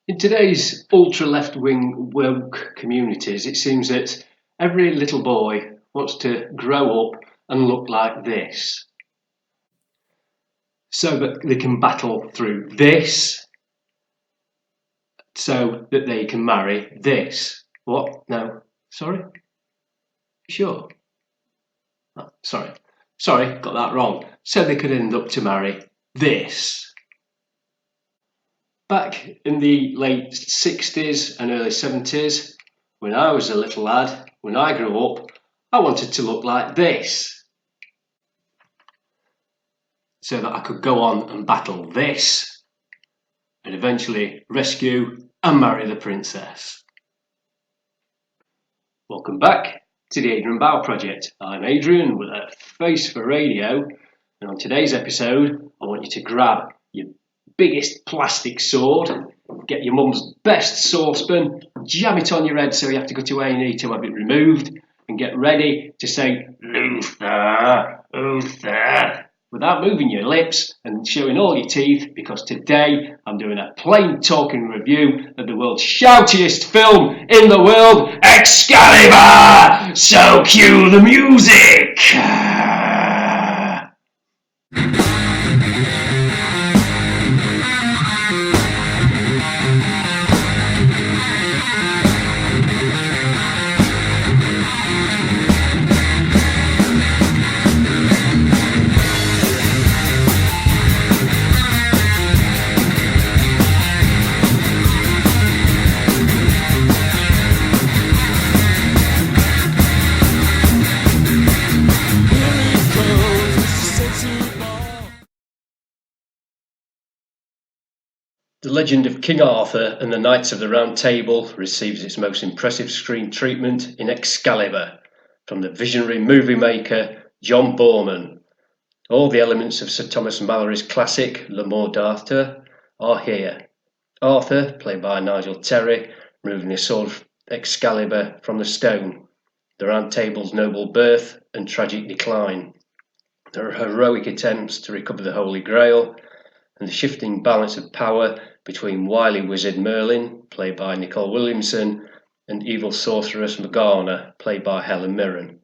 In today's ultra-left-wing woke communities, it seems that every little boy wants to grow up and look like this, so that they can battle through this, so that they can marry this. What? No. Sorry? Sure. Oh, sorry, got that wrong. So they could end up to marry this. Back in the late 60s and early 70s, when I was a little lad, when I grew up, I wanted to look like this, so that I could go on and battle this, and eventually rescue and marry the princess. Welcome back to the Adrian Project. I'm Adrian with a face for radio, and on today's episode, I want you to grab your biggest plastic sword, get your mum's best saucepan, jam it on your head so you have to go to A&E to have it removed, and get ready to say Luther, Luther, without moving your lips and showing all your teeth, because today I'm doing a plain talking review of the world's shoutiest film in the world, Excalibur! So cue the music! The legend of King Arthur and the Knights of the Round Table receives its most impressive screen treatment in Excalibur from the visionary movie maker John Boorman. All the elements of Sir Thomas Malory's classic Le Morte d'Arthur are here. Arthur, played by Nigel Terry, removing the sword of Excalibur from the stone, the Round Table's noble birth and tragic decline, their heroic attempts to recover the Holy Grail, and the shifting balance of power between wily wizard Merlin, played by Nicole Williamson, and evil sorceress Morgana, played by Helen Mirren,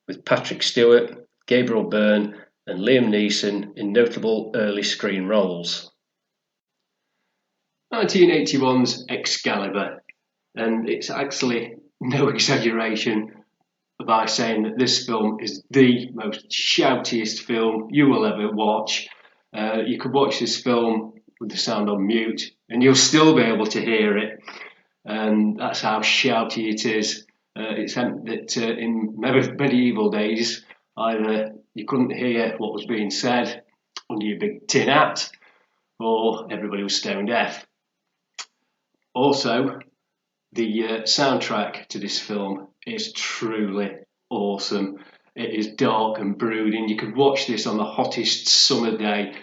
with Patrick Stewart, Gabriel Byrne, and Liam Neeson in notable early screen roles. 1981's Excalibur, and it's actually no exaggeration by saying that this film is the most shoutiest film you will ever watch. You could watch this film with the sound on mute and you'll still be able to hear it, and that's how shouty it is. It's that in medieval days, either you couldn't hear what was being said under your big tin hat, or everybody was stone deaf. Also, the soundtrack to this film is truly awesome. It is dark and brooding. You could watch this on the hottest summer day,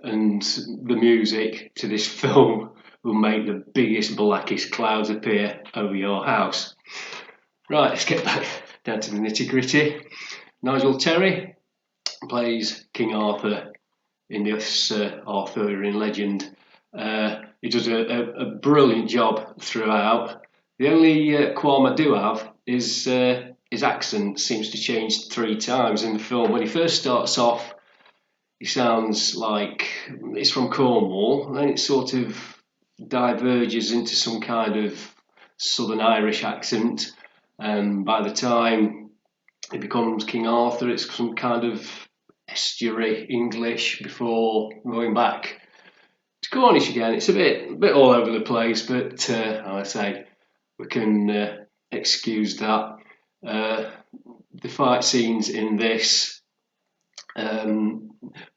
and the music to this film will make the biggest, blackest clouds appear over your house. Right, let's get back down to the nitty-gritty. Nigel Terry plays King Arthur in this Arthurian legend. He does a brilliant job throughout. The only qualm I do have is his accent seems to change 3 times in the film. When he first starts off, he sounds like he's from Cornwall, and then it sort of diverges into some kind of Southern Irish accent, and by the time it becomes King Arthur, it's some kind of estuary English before going back to Cornish again. It's a bit all over the place, but I say we can excuse that. The fight scenes in this,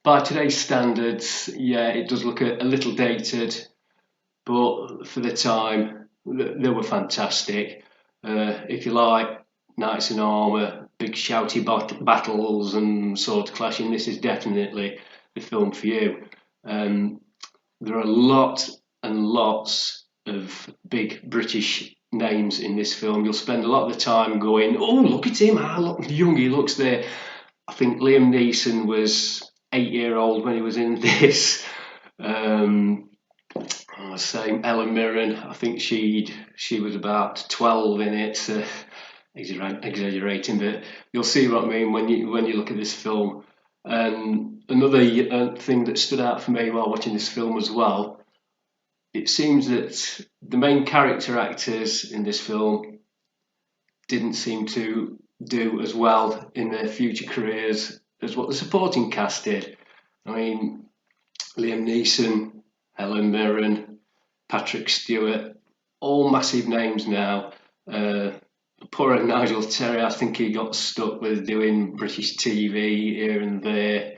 by today's standards, yeah, it does look a little dated, but for the time, they were fantastic. If you like knights in armour, big shouty battles and sword clashing, this is definitely the film for you. There are lots and lots of big British names in this film. You'll spend a lot of the time going, oh, look at him, how young he looks there. I think Liam Neeson was 8-year-old when he was in this. I was saying Ellen Mirren. I think she was about 12 in it. Exaggerating, but you'll see what I mean when you look at this film. Another thing that stood out for me while watching this film as well, it seems that the main character actors in this film didn't seem to do as well in their future careers as what the supporting cast did. I mean, Liam Neeson, Helen Mirren, Patrick Stewart, all massive names now. Poor old Nigel Terry, I think he got stuck with doing British TV here and there.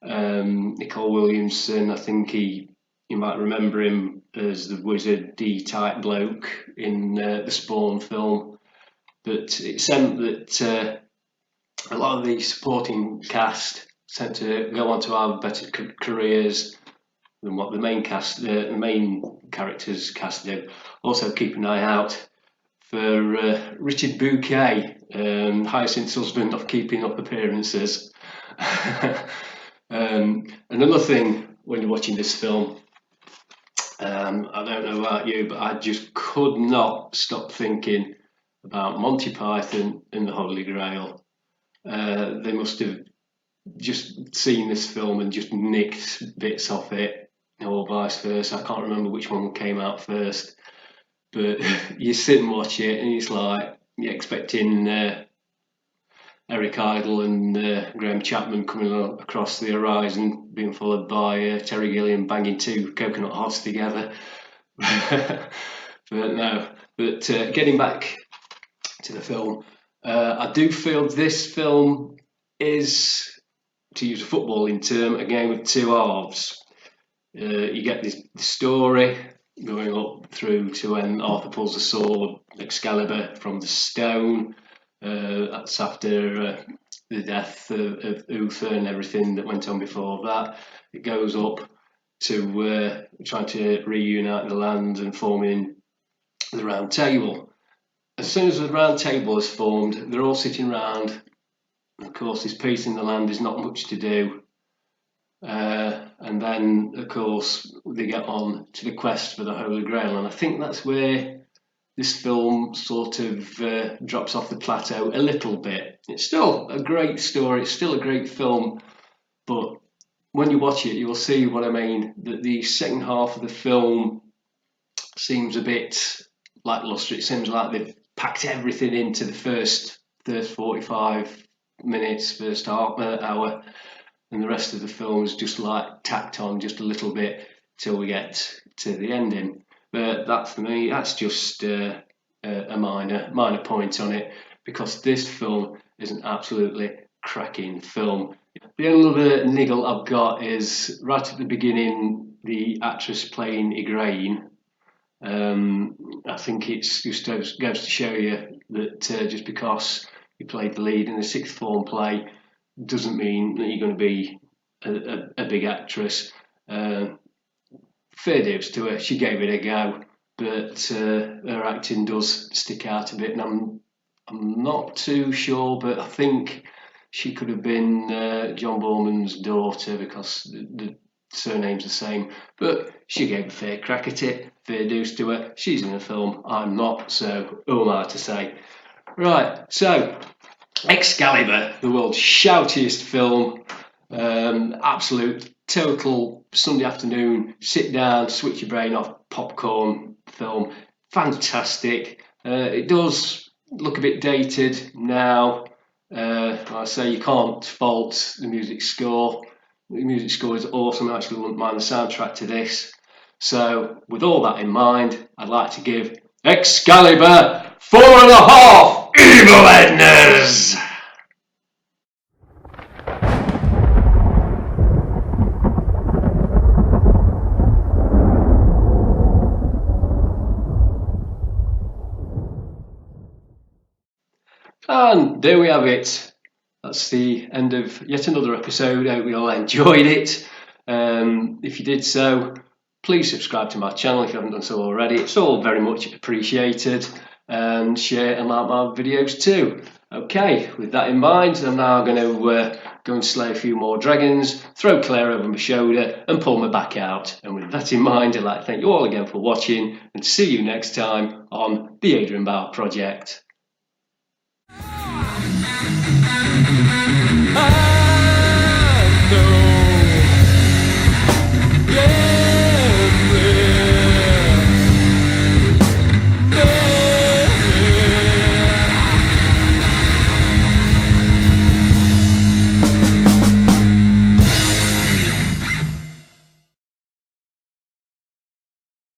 Nicole Williamson, I think you might remember him as the Wizard D-type bloke in the Spawn film. But it seemed that a lot of the supporting cast tend to go on to have better careers than what the main characters cast did. Also, keep an eye out for Richard Bouquet, Hyacinth's husband, of Keeping Up Appearances. Another thing when you're watching this film, I don't know about you, but I just could not stop thinking about Monty Python and the Holy Grail. They must have just seen this film and just nicked bits off it, or vice versa. I can't remember which one came out first, but you sit and watch it and it's like you're expecting Eric Idle and Graham Chapman coming across the horizon, being followed by Terry Gilliam banging two coconut hearts together. But no, but getting back to the film, I do feel this film is, to use a footballing term, a game of two halves. You get this story going up through to when Arthur pulls the sword, Excalibur, from the stone. That's after the death of Uther and everything that went on before that. It goes up to trying to reunite the land and forming the Round Table. As soon as the Round Table is formed, they're all sitting round. Of course, there's peace in the land, there's not much to do. And then, of course, they get on to the quest for the Holy Grail. And I think that's where this film sort of drops off the plateau a little bit. It's still a great story, it's still a great film, but when you watch it, you'll see what I mean, that the second half of the film seems a bit lackluster. It seems like they've packed everything into the first 45 minutes, first half hour, and the rest of the film is just like tacked on just a little bit till we get to the ending. But that, for me, that's just a minor point on it, because this film is an absolutely cracking film. The only other niggle I've got is right at the beginning, the actress playing Igraine. I think it just goes to show you that just because you played the lead in a sixth form play doesn't mean that you're going to be a big actress. Fair dues to her, she gave it a go, but her acting does stick out a bit, and I'm not too sure, but I think she could have been John Boorman's daughter, because the surname's the same, but she gave a fair crack at it. Fair dues to her. She's in the film, I'm not, so who am I to say? Right, so Excalibur, the world's shoutiest film, absolute total Sunday afternoon, sit down, switch your brain off, popcorn film, fantastic. It does look a bit dated now. I say you can't fault the music score. The music score is awesome. I actually wouldn't mind the soundtrack to this. So, with all that in mind, I'd like to give Excalibur 4.5 Evil Ednas! And there we have it. That's the end of yet another episode. I hope you all enjoyed it. If you did so, please subscribe to my channel if you haven't done so already. It's all very much appreciated. And share and like my videos too. Okay, with that in mind, I'm now going to go and slay a few more dragons, throw Claire over my shoulder and pull me back out. And with that in mind, I'd like to thank you all again for watching and see you next time on the Adrian Bar Project.